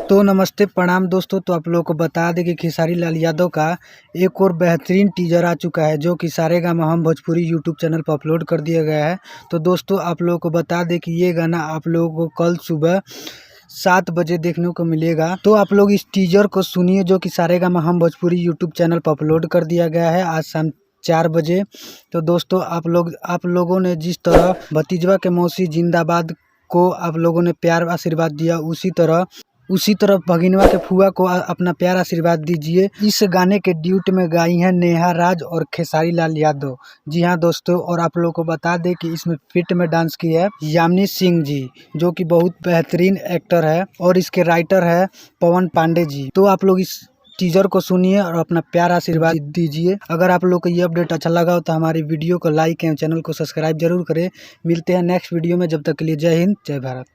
तो नमस्ते प्रणाम दोस्तों। तो आप लोगों को बता दें कि खेसारी लाल यादव का एक और बेहतरीन टीजर आ चुका है जो कि सारेगामा हम भोजपुरी यूट्यूब चैनल पर अपलोड कर दिया गया है। तो दोस्तों आप लोगों को बता दें कि ये गाना आप लोगों को कल सुबह 7 बजे देखने को मिलेगा। तो आप लोग इस टीजर को सुनिए जो कि सारेगामा हम भोजपुरी यूट्यूब चैनल पर अपलोड कर दिया गया है आज शाम 4 बजे। तो दोस्तों आप लोगों ने जिस तरह भतीजवा के मौसी जिंदाबाद को आप लोगों ने प्यार आशीर्वाद दिया, उसी तरह भगिनवा के फुआ को अपना प्यार आशीर्वाद दीजिए। इस गाने के ड्यूट में गाई हैं नेहा राज और खेसारी लाल यादव। जी हाँ दोस्तों, और आप लोगों को बता दें कि इसमें फिट में डांस की है यामिनी सिंह जी जो कि बहुत बेहतरीन एक्टर है, और इसके राइटर है पवन पांडे जी। तो आप लोग इस टीजर को सुनिए और अपना प्यार आशीर्वाद दीजिए। अगर आप लोग को ये अपडेट अच्छा लगा हो तो हमारी वीडियो को लाइक एवं चैनल को सब्सक्राइब जरूर करें। मिलते हैं नेक्स्ट वीडियो में, जब तक के लिए जय हिंद जय भारत।